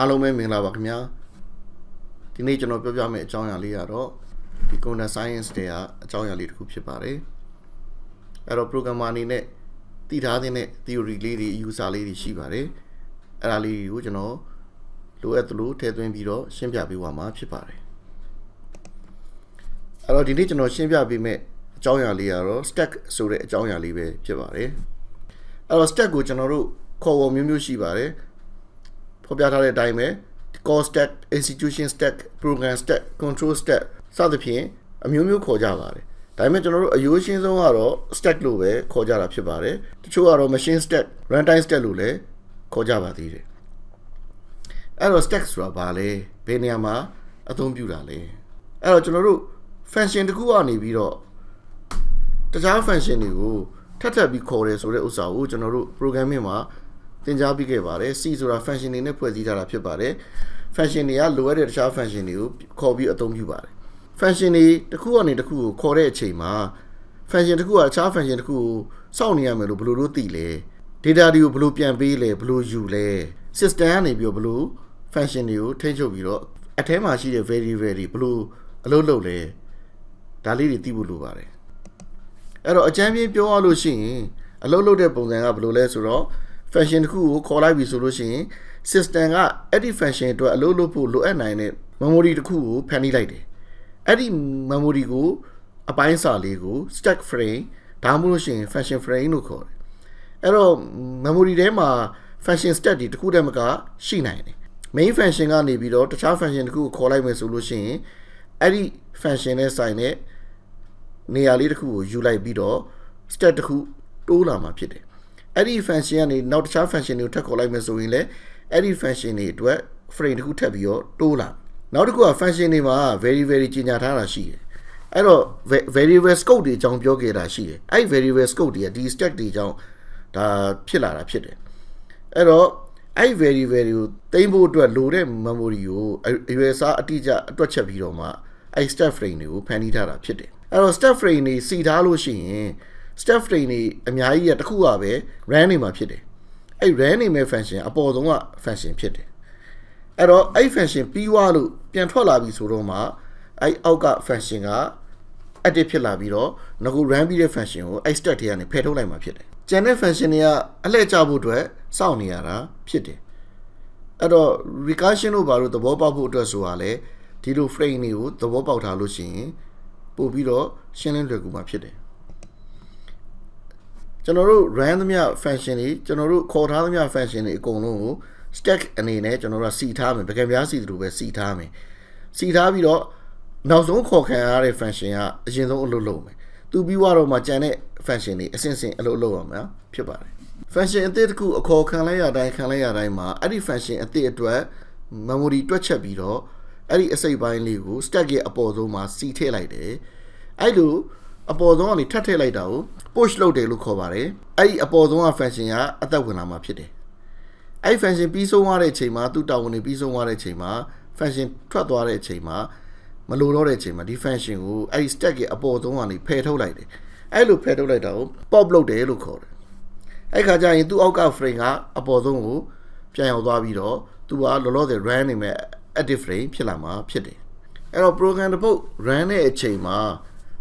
အားလုံးပဲမင်္ဂလာပါခင်ဗျာဒီနေ့ကျွန်တော်ပြောပြမယ့်အကြောင်းအရာလေးကတော့ဒီ computer science တွေကအကြောင်းအရာလေးတစ်ခုဖြစ်ပါတယ်အဲ့တော့ programmer အနေနဲ့တည်ထားတဲ့ theory လေးတွေ user လေးတွေရှိပါတယ်အဲ့ဒါလေးကိုကျွန်တော်လိုအပ်သလိုထည့်သွင်းပြီးတော့ရှင်းပြပေးသွားမှာဖြစ်ပါတယ်အဲ့တော့ဒီနေ့ကျွန်တော်ရှင်းပြပေးမယ့်အကြောင်းအရာလေးကတော့ stack ဆိုတဲ့အကြောင်းအရာလေးပဲဖြစ်ပါတယ်အဲ့တော့ stack ကိုကျွန်တော်တို့ခေါ်ဝေါ်မျိုးမျိုးရှိပါတယ်ဖော်ပြထားတဲ့အတိုင်းပဲ core stack institution stack program stack control stack စသဖြင့်အမျိုးမျိုးခေါ်ကြပါတယ်ဒါပေမဲ့ကျွန်တော်တို့အရိုးရှင်းဆုံးကတော့ stack လို့ပဲခေါ်ကြတာဖြစ်ပါတယ်တချို့ကတော့ machine stack runtime stack လို့လည်းခေါ်ကြပါသေးတယ်အဲ့တော့ stack ဆိုတာဘာလဲဘယ်နေရာမှာအသုံးပြုတာလဲအဲ့တော့ကျွန်တော်တို့ function တစ်ခုကနေပြီးတော့တခြား function တွေကိုထပ်ပြီးခေါ်တယ်ဆိုတဲ့ဥစ္စာကိုကျွန်တော်တို့ programming မှာသင်ကြားပြီးခဲ့ပါတယ် C ဆိုတာ function တွေနဲ့ဖွဲ့စည်းထားတာဖြစ်ပါတယ် function တွေကလိုအပ်တဲ့တခြား function တွေကိုခေါ်ပြီးအသုံးပြုပါတယ် function တွေတစ်ခုကနေတစ်ခုကိုခေါ်တဲ့အချိန်မှာ function တစ်ခုကတခြား function တစ်ခုကိုစောင့်နေရမယ်လို့ဘယ်လိုလုပ်သိလဲ data တွေကိုဘယ်လိုပြန်ပေးလဲဘယ်လိုယူလဲ system ကနေပြီးတော့ဘယ်လို function တွေကိုထိန်းချုပ်ပြီးတော့အထဲမှာရှိတဲ့ variable တွေဘယ်လိုအလုပ်လုပ်လဲဒါလေးတွေသိဖို့လိုပါတယ်အဲ့တော့အကြမ်းပြင်းပြောရလို့ရှိရင်အလုပ်လုပ်တဲ့ပုံစံကဘယ်လိုလဲဆိုတော့function တစ်ခုကိုခေါ်လိုက်ပြီဆိုလို့ရှိရင် system ကအဲ့ဒီ function အတွက်အလုပ်လုပ်ဖို့လိုအပ်နိုင်တဲ့ memory တစ်ခုကိုဖန်တီးလိုက်တယ်အဲ့ဒီ memory ကိုအပိုင်းစာလေးကို stack frame ဒါမှမဟုတ်လို့ရှိရင် function frame လို့ခေါ်တယ်အဲ့တော့ memory ထဲမှာ function stack တွေတစ်ခုတည်းမကရှိနိုင်တယ် main function ကနေပြီးတော့တခြား function တစ်ခုကိုခေါ်လိုက်မယ်ဆိုလို့ရှိရင်အဲ့ဒီ function နဲ့ဆိုင်တဲ့နေရာလေးတစ်ခုကိုယူလိုက်ပြီးတော့ stack တစ်ခုတိုးလာမှာဖြစ်တယ်အဲ့ဒီ function ကနေနောက်တခြား function တွေကိုထပ်ခေါ်လိုက်မယ်ဆိုရင်လည်းအဲ့ဒီ function တွေအတွက် frame တစ်ခုထပ်ပြီးတော့တိုးလာနောက်တစ်ခုက function တွေမှာ very ကြီးညာထားတာရှိတယ်အဲ့တော့ variable scope တွေအကြောင်းပြောခဲ့တာရှိတယ်အဲ့ဒီ variable scope တွေကဒီ stack တွေအကြောင်းဒါဖြစ်လာတာဖြစ်တယ်အဲ့တော့အဲ့ဒီ variable တွေကိုသိမ်းဖို့အတွက်လိုတဲ့ memory ကိုအရွယ်အစားအတိအကျအတွက်ချက်ပြီးတော့မှအဲ့ stack frame တွေကိုဖန်တီးထားတာဖြစ်တယ်အဲ့တော့ stack frame တွေစီထားလို့ရှိရင် stack frame တွေအများကြီးတစ်ခုကပဲ run နေမှာဖြစ်တယ်အဲ့ run နေမဲ့ function အပေါ်ဆုံးက function ဖြစ်တယ်အဲ့တော့အဲ့ function ပြီးွားလို့ပြန်ထွက်လာပြီဆိုတော့မှအဲ့အောက်က function က active ဖြစ်လာပြီးတော့ငါက run ပြီးတဲ့ function ကိုအဲ့ stack ထဲကနေဖယ်ထုတ်လိုက်မှာဖြစ်တယ်ကျန်တဲ့ function တွေကအလှည့်ကျဖို့အတွက်စောင့်နေရတာဖြစ်တယ်အဲ့တော့ recursion တို့ဘာလို့သဘောပေါက်ဖို့အတွက်ဆိုတာလဲဒီလို frame တွေကိုသဘောပေါက်ထားလို့ရှိရင်ပို့ပြီးတော့ရှင်းလင်းလွယ်ကူမှာဖြစ်တယ်ကျွန်တော်တို့ run သမျှ function တွေကျွန်တော်တို့ခေါ်ထားသမျှ function တွေအကုန်လုံးကို stack အနေနဲ့ကျွန်တော်တို့ကစီထားမယ်ပကံပြားစီသလိုပဲစီထားမယ်စီထားပြီးတော့နောက်ဆုံးခေါ်ခံရတဲ့ function ကအရင်ဆုံးအလုပ်လုပ်မယ်သူပြီးတော့မှကြံတဲ့ function တွေအဆင့်ဆင့်အလုပ်လုပ်ရမှာဖြစ်ပါတယ် function အသစ်တစ်ခုအခေါ်ခံလိုက်ရတိုင်းမှာအဲ့ဒီ function အသစ်အတွက် memory တွက်ချက်ပြီးတော့အဲ့ဒီအစိတ်ပိုင်းလေးကို stack ရဲ့အပေါ်ဆုံးမှာစီထည့်လိုက်တယ်အဲ့လိုအပေါ်ဆုံးကနေထပ်ထည့်လိုက်တာကို push လုပ်တယ်လို့ခေါ်ပါတယ်အဲ့ဒီအပေါ်ဆုံးက function ကအသက်ဝင်လာမှာဖြစ်တယ်အဲ့ဒီ function ပြီးဆုံးသွားတဲ့အချိန်မှာသူ့တာဝန်တွေပြီးဆုံးသွားတဲ့အချိန်မှာ function ထွက်သွားတဲ့အချိန်မှာမလိုတော့တဲ့အချိန်မှာဒီ function ကိုအဲ့ဒီ stack ရဲ့အပေါ်ဆုံးကနေဖယ်ထုတ်လိုက်တယ်အဲ့လိုဖယ်ထုတ်လိုက်တာကို pop လုပ်တယ်လို့ခေါ်တယ်အဲ့ခါကျရင်သူ့အောက်က frame ကအပေါ်ဆုံးကိုပြန်ရောက်သွားပြီးတော့သူကလောလောဆယ် run နေမဲ့ active frame ဖြစ်လာမှာဖြစ်တယ်အဲ့တော့ program တစ်ပုဒ် run တဲ့အချိန်မှာ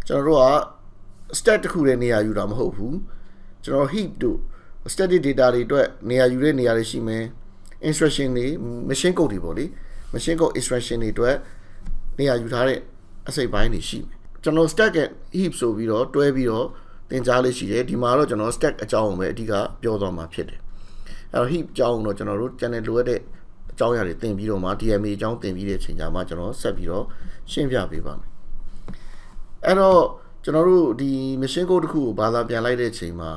ကျွန်တော်တို့က stack တစ်ခုတည်းနေရာယူတာမဟုတ်ဘူးကျွန်တော် heap တို့ static data တွေအတွက်နေရာယူတဲ့နေရာတွေရှိမယ် instruction တွေ machine code တွေပေါ့လေ machine code instruction တွေအတွက်နေရာယူထားတဲ့အစိတ်ပိုင်းတွေရှိမယ်ကျွန်တော် stack နဲ့ heap ဆိုပြီးတော့တွဲပြီးတော့သင်ကြားလေးရှိတယ်ဒီမှာတော့ကျွန်တော် stack အကြောင်းကိုပဲအဓိကပြောသွားမှာဖြစ်တယ်အဲ့တော့ heap အကြောင်းတော့ကျွန်တော်တို့ channel လိုအပ်တဲ့အကြောင်းအရာတွေသင်ပြီးတော့မှ DMA အကြောင်းသင်ပြီးတဲ့အချိန်ကြာမှကျွန်တော်ဆက်ပြီးတော့ရှင်းပြပေးပါမယ်အဲ့တော့ကျွန်တော်တို့ဒီ machine code တစ်ခုကိုဘာသာပြန်လိုက်တဲ့အချိန်မှာ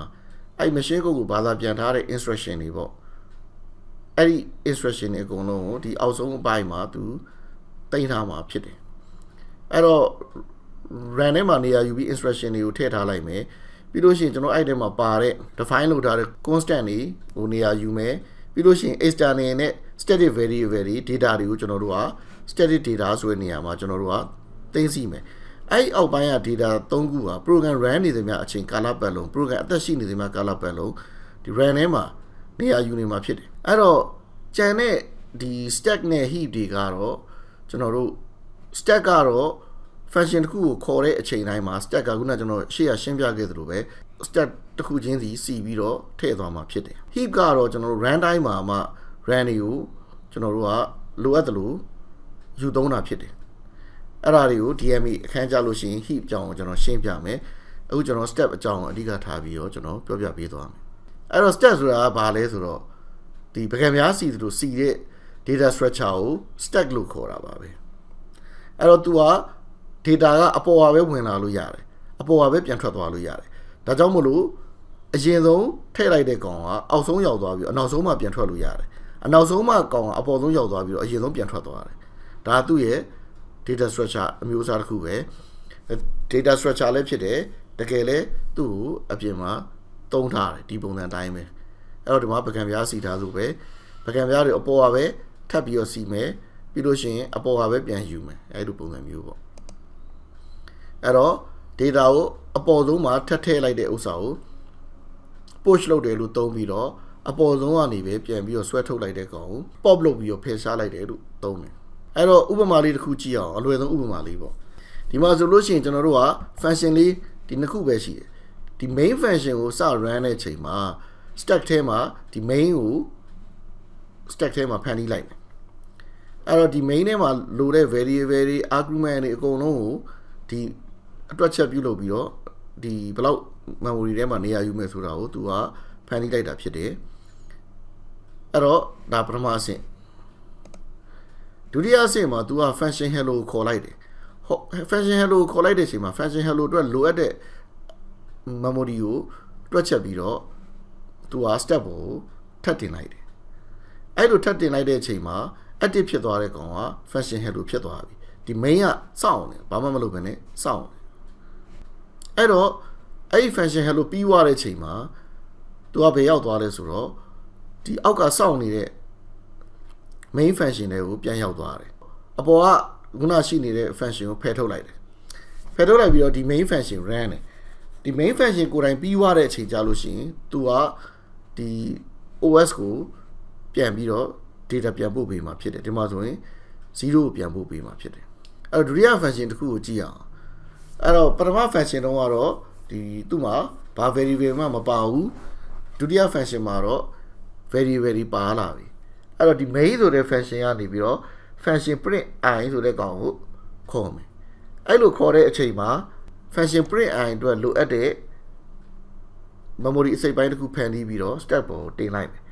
အဲ့ machine code ကိုဘာသာပြန်ထားတဲ့ instruction တွေပေါ့အဲ့ဒီ instruction တွေအကုန်လုံးကိုဒီအောက်ဆုံးအပိုင်းမှာသူတင်ထားမှာဖြစ်တယ်အဲ့တော့ run ထဲမှာနေရာယူပြီး instruction တွေကိုထည့်ထားလိုက်မယ်ပြီးလို့ရှိရင်ကျွန်တော်အဲ့ထဲမှာပါတဲ့ define လုပ်ထားတဲ့ constant တွေကိုနေရာယူမယ်ပြီးလို့ရှိရင် external နဲ့ static variable တွေ data တွေကိုကျွန်တော်တို့က static data ဆိုတဲ့နေရာမှာကျွန်တော်တို့ကသိသိမယ်အဲ့အောက်ပိုင်းက data 3ခုက program run နေသမျှအချိန်ကာလပတ်လုံး program အသက်ရှိနေသမျှကာလပတ်လုံးဒီ run ထဲမှာနေရာယူနေမှာဖြစ်တယ်အဲ့တော့ကြံတဲ့ ဒီ stack နဲ့ heap တွေကတော့ကျွန်တော်တို့ stack ကတော့ function တစ်ခုကိုခေါ်တဲ့အချိန်တိုင်းမှာ stack ကခုနကျွန်တော်ရှေ့ရရှင်းပြခဲ့သလိုပဲ stack တစ်ခုချင်းစီစီပြီးတော့ထည့်သွားမှာဖြစ်တယ် heap ကတော့ကျွန်တော်တို့ run time မှာမှ run တွေကိုကျွန်တော်တို့ကလိုအပ်တယ်လို့ယူသုံးတာဖြစ်တယ်အဲ့ဒါတွေကို DME အခန်းကြလို့ရှိရင် heap အကြောင်းကိုကျွန်တော်ရှင်းပြမယ်အခုကျွန်တော် step အကြောင်းအဓိကထားပြီးတော့ကျွန်တော်ပြောပြပေးသွားမယ်အဲ့တော့ step ဆိုတာကဘာလဲဆိုတော့ဒီပကံများစီတို့စီတဲ့ data structure ကို stack လို့ခေါ်တာပါပဲအဲ့တော့ तू က data ကအပေါ်ပါပဲဝင်လာလို့ရတယ်အပေါ်ပါပဲပြန်ထွက်သွားလို့ရတယ်ဒါကြောင့်မို့လို့အရင်ဆုံးထည့်လိုက်တဲ့ကောင်ကအောက်ဆုံးရောက်သွားပြီးအနောက်ဆုံးမှပြန်ထွက်လို့ရတယ်အနောက်ဆုံးမှကောင်ကအပေါ်ဆုံးရောက်သွားပြီးတော့အရင်ဆုံးပြန်ထွက်သွားတယ်ဒါသူ့ရဲ့ data structure အမျိုးအစားတစ်ခုပဲ data structure လည်းဖြစ်တယ်တကယ်လည်းသူ့ကိုအပြင်မှာသုံးထားတယ်ဒီပုံစံအတိုင်းပဲအဲ့တော့ဒီမှာပကံပြားစီထားလို့ပဲပကံပြားတွေအပေါ်ပါပဲထပ်ပြီးတော့စီမယ်ပြီးလို့ရှိရင်အပေါ်ပါပဲပြန်ယူမယ်အဲ့လိုပုံစံမျိုးပေါ့အဲ့တော့ data ကိုအပေါ်ဆုံးမှာထပ်ထည့်လိုက်တဲ့ဥစ္စာကို push လုပ်တယ်လို့သုံးပြီးတော့အပေါ်ဆုံးကနေပဲပြန်ပြီးတော့ဆွဲထုတ်လိုက်တဲ့ကောင်ကို pop လုပ်ပြီးတော့ဖယ်ရှားလိုက်တယ်လို့သုံးတယ်အဲ့တော့ဥပမာလေးတစ်ခုကြည့်အောင်အလွယ်ဆုံးဥပမာလေးပေါ့ဒီမှာဆိုလို့ရှိရင်ကျွန်တော်တို့က function လေးဒီနှစ်ခုပဲရှိတယ်ဒီ main function ကိုစ run တဲ့အချိန်မှာ stack ထဲမှာဒီ main ကို stack ထဲမှာဖန်တီးလိုက်မယ်အဲ့တော့ဒီ main ထဲမှာလိုတဲ့ variable တွေ argument တွေအကုန်လုံးကိုဒီအတွက်ချက်ပြုလုပ်ပြီးတော့ဒီဘယ်လောက် memory ထဲမှာနေရာယူမယ်ဆိုတာကိုသူကဖန်တီးလိုက်တာဖြစ်တယ်အဲ့တော့ဒါပထမအဆင့်ဒုတိယအဆင့်မှာ तू က function hello ကိုခေါ်လိုက်တယ်ဟုတ် function hello ကိုခေါ်လိုက်တဲ့အချိန်မှာ function hello အတွက်လိုအပ်တဲ့ memory ကိုတွက်ချက်ပြီးတော့ तू က step ကိုထပ်တင်လိုက်တယ်အဲ့လိုထပ်တင်လိုက်တဲ့အချိန်မှာ active ဖြစ်သွားတဲ့ကောင်က function hello ဖြစ်သွားပြီဒီ main ကစောင့်နေဘာမှမလုပ်ဘဲနဲ့စောင့်နေအဲ့တော့အဲ့ဒီ function hello ပြီးသွားတဲ့အချိန်မှာ तू ကဘယ်ရောက်သွားလဲဆိုတော့ဒီအောက်ကစောင့်နေတဲ့ main function တွေကိုပြန်ရောက်သွားတယ်အပေါ်ကခုနရှိနေတဲ့ function ကိုဖယ်ထုတ်လိုက်တယ်ဖယ်ထုတ်လိုက်ပြီးတော့ဒီ main function run တယ်ဒီ main function ကိုယ်တိုင်ပြီးသွားတဲ့အချိန်ကြာလို့ရှိရင် तू ကဒီ OS ကိုပြန်ပြီးတော့ data ပြန်ပို့ပေးမှာဖြစ်တယ်ဒီမှာဆိုရင်0ကိုပြန်ပို့ပေးမှာဖြစ်တယ်အဲ့တော့ဒုတိယ function တစ်ခုကိုကြည့်အောင်အဲ့တော့ပထမ function တုန်းကတော့ဒီသူ့မှာဘာ variable မှမပါဘူးဒုတိယ function မှာတော့ variable တွေပါလာပြီအဲ့တော့ဒီ main ဆိုတဲ့ function ကနေပြီးတော့ function print i ဆိုတဲ့ကောင်ကိုခေါ်မယ်အဲ့လိုခေါ်တဲ့အချိန်မှာ function print i အတွက်လိုအပ်တဲ့ memory အစိတ်ပိုင်းတစ်ခုဖန်တီးပြီးတော့ stack ပေါ်ကိုတင်လိုက်မယ်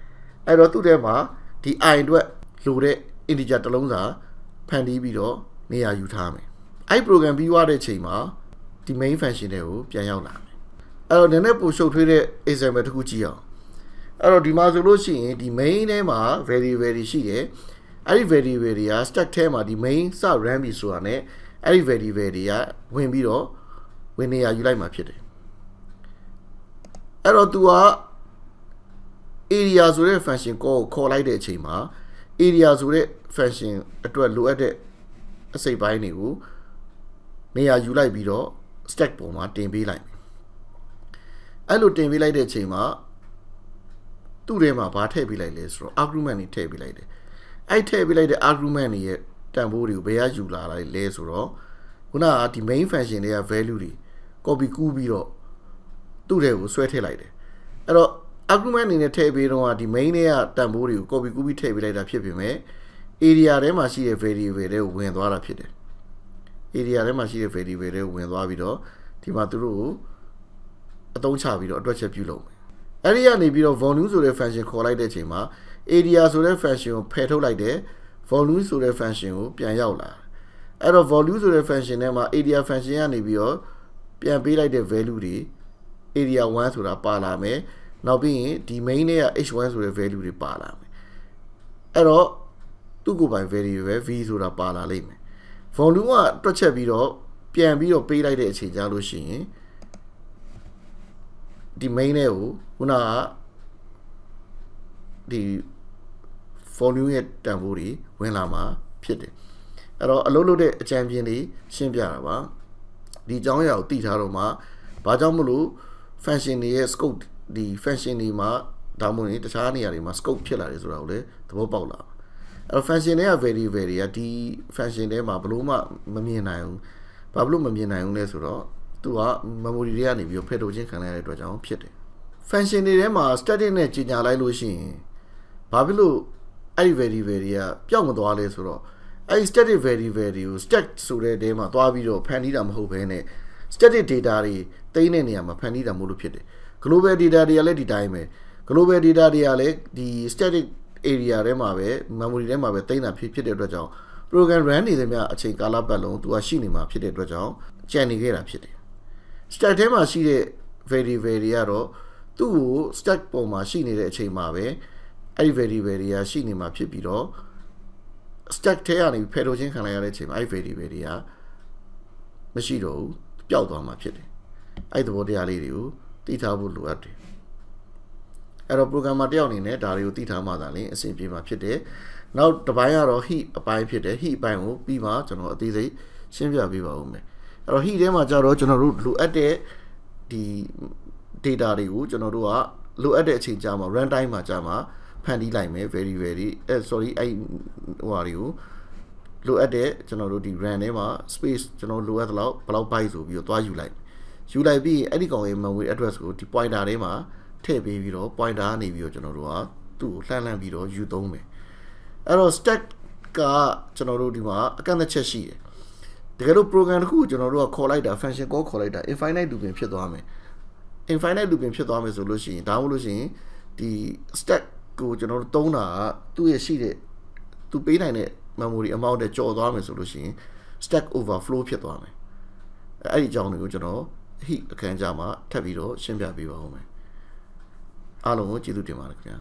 အဲ့တော့သူ့ထဲမှာဒီ i အတွက်လိုတဲ့ integer တစ်လုံးစာဖန်တီးပြီးတော့နေရာယူထားမယ်အဲ့ program ပြီးသွားတဲ့အချိန်မှာဒီ main function တွေကိုပြန်ရောက်လာမယ်အဲ့တော့နည်းနည်းပိုရှုပ်ထွေးတဲ့ example တစ်ခုကြည့်အောင်အဲ့တော့ဒီမှာဆိုလို့ရှိရင်ဒီ main ထဲမှာ variable တွေရှိတယ်အဲ့ဒီ variable တွေက stack ထဲမှာဒီ main စ run ပြီဆိုတာ ਨੇ အဲ့ဒီ variable တွေကဝင်ပြီးတော့ဝင်နေရာယူလိုက်မှာဖြစ်တယ်အဲ့တော့ तू က area ဆိုတဲ့ function ကိုခေါ်လိုက်တဲ့အချိန်မှာ area ဆိုတဲ့ function အတွက်လိုအပ်တဲ့အစိတ်ပိုင်းတွေကိုနေရာယူလိုက်ပြီးတော့ stack ပေါ်မှာတင်ပေးလိုက်မယ်အဲ့လိုတင်ပေးလိုက်တဲ့အချိန်မှာသူ့ထဲမှာဘာထည့်ပေးလိုက်လဲဆိုတော့ argument တွေထည့်ပေးလိုက်တယ်အဲ့ထည့်ပေးလိုက်တဲ့ argument တွေရဲ့တန်ဖိုးတွေကိုဘယ်ကယူလာလိုက်လဲဆိုတော့ခုနကဒီ main function တွေက value တွေ copy ကူးပြီးတော့သူ့ထဲကိုဆွဲထည့်လိုက်တယ်အဲ့တော့ argument အနေနဲ့ထည့်ပေးတော့ဒီ main တွေကတန်ဖိုးတွေကို copy ကူးပြီးထည့်ပေးလိုက်တာဖြစ်ပေမဲ့ area ထဲမှာရှိတဲ့ variable တွေကိုဝင်သွားတာဖြစ်တယ် area ထဲမှာရှိတဲ့ variable တွေကိုဝင်သွားပြီးတော့ဒီမှာသူတို့ကိုအသုံးချပြီးတော့အတွက်ချက်ပြုလုပ်မယ်အဲ့ဒီကနေပြီးတော့ volume ဆိုတဲ့ function ခေါ်လိုက်တဲ့အချိန်မှာ area ဆိုတဲ့ function ကိုဖယ်ထုတ်လိုက်တယ် volume ဆိုတဲ့ function ကိုပြန်ရောက်လာအဲ့တော့ volume ဆိုတဲ့ function ထဲမှာ area function ကနေပြီးတော့ပြန်ပေးလိုက်တဲ့ value တွေ area 1ဆိုတာပါလာမယ်နောက်ပြီးရင်ဒီ main နဲ့က h1 ဆိုတဲ့ value တွေပါလာမယ်အဲ့တော့သူ့ကိုယ်ပိုင် variable v ဆိုတာပါလာလိမ့်မယ် volume ကတွက်ချက်ပြီးတော့ပြန်ပြီးတော့ပေးလိုက်တဲ့အချိန်ကြာလို့ရှိရင်ဒီ main နဲ့ကိုခုနကဒီ volume ရဲ့တန်ဖိုးတွေဝင်လာမှာဖြစ်တယ်အဲ့တော့အလုပ်လုပ်တဲ့အကြံပြင်းတွေရှင်းပြတာပါဒီအကြောင်းအရာကိုသိထားတော့မှဘာကြောင့်မလို့ function တွေရဲ့ scope ဒီ function တွေမှာဒါမှမဟုတ်တခြားနေရာတွေမှာ scope ဖြစ်လာတယ်ဆိုတာကိုလည်းသဘောပေါက်လာ function တွေက very very อ่ะဒီ function တွေမှာဘလို့မှမမြင်နိုင်ဘူးဘာလို့မမြင်နိုင်ဘူးလဲဆိုတော့သူက memory တွေကနေပြီးဖယ်ထုတ်ခြင်းခံရတဲ့အတွက်ကြောင့်ဖြစ်တယ် function တွေထဲမှာ static နဲ့ကြီးညာလိုက်လို့ရှိရင်ဘာဖြစ်လို့အဲ့ဒီ very very ကပျောက်မသွားလဲဆိုတော့အဲ့ static very very ကို stack ဆိုတဲ့တဲမှာသွားပြီးတော့ဖန်တီးတာမဟုတ်ဘဲနဲ့ static data တွေတိန်းတဲ့နေရာမှာဖန်တီးတာမို့လို့ဖြစ်တယ် global data တွေကလည်းဒီတိုင်းပဲ global data တွေကလည်းဒီ static area ထဲမှာပဲ memory ထဲမှာပဲတိန်းတာဖြစ်တဲ့အတွက်ကြောင့် program run နေတဲ့မြအချိန်ကာလပတ်လုံးသူကရှိနေမှာဖြစ်တဲ့အတွက်ကြောင့်ကြံနေခဲ့တာဖြစ်တယ် stack ထဲမှာရှိတဲ့ very very ကတော့သူ့ကို stack ပေါ်မှာရှိနေတဲ့အချိန်မှာပဲအဲ့ဒီ very very ကရှိနေမှာဖြစ်ပြီးတော့ stack ထဲကနေဖယ်ထုတ်ခြင်းခံလိုက်ရတဲ့အချိန်မှာအဲ့ very very ကမရှိတော့ဘူးပျောက်သွားမှာဖြစ်တယ်အဲ့သဘောတရားလေးတွေကိုသိထားဖို့လိုအပ်တယ်အဲ့တော့ programmer တယောက်အနေနဲ့ဒါတွေကိုသိထားမှသာလျှင်အဆင်ပြေမှာဖြစ်တယ်နောက်တစ်ပိုင်းကတော့ heap အပိုင်းဖြစ်တယ် heap အပိုင်းကိုပြီးမှကျွန်တော်အသေးစိတ်ရှင်းပြပေးပါဦးမယ်အဲ့တော့ heap ထဲမှာကျတော့ကျွန်တော်တို့လိုအပ်တဲ့ဒီ data တွေကိုကျွန်တော်တို့ကလိုအပ်တဲ့အချိန်ကြာမှာ run time မှာကြာမှာဖန်တီးလိုက်မယ် very very sorry အဲ့ဟိုဟာတွေကိုလိုအပ်တဲ့ကျွန်တော်တို့ဒီ RAM ထဲမှာ space ကျွန်တော်လိုအပ်သလောက်ဘယ်လောက် byte ဆိုပြီးတော့တွားယူလိုက်ပြီးအဲ့ဒီကောင်ရဲ့ memory address ကိုဒီ pointer ထဲမှာထည့်ပေးပြီးတော့ pointer ကနေပြီးတော့ကျွန်တော်တို့ကသူ့ကိုလှမ်းပြီးတော့ယူသုံးမယ်အဲ့တော့ stack ကကျွန်တော်တို့ဒီမှာအကန့်အသတ်ချက်ရှိတယ်တကယ်လို့ program တစ်ခုကိုကျွန်တော်တို့ကခေါ်လိုက်တာ function call ခေါ်လိုက်တာ infinite looping ဖြစ်သွားမယ် infinite looping ဖြစ်သွားမယ်ဆိုလို့ရှိရင်ဒါမှမဟုတ်လို့ရှိရင်ဒီ stack ကိုကျွန်တော်တို့သုံးတာကသူ့ရဲ့ရှိတဲ့သူပေးနိုင်တဲ့ memory amount တဲ့ကျော်သွားမယ်ဆိုလို့ရှိရင် stack overflow ဖြစ်သွားမယ်အဲ့ဒီအကြောင်းတွေကိုကျွန်တော် heap အခန်းကြမှာထပ်ပြီးတော့ရှင်းပြပေးပါဦးမယ်အားလုံးကိုကျေးဇူးတင်ပါတယ်ခင်ဗျာ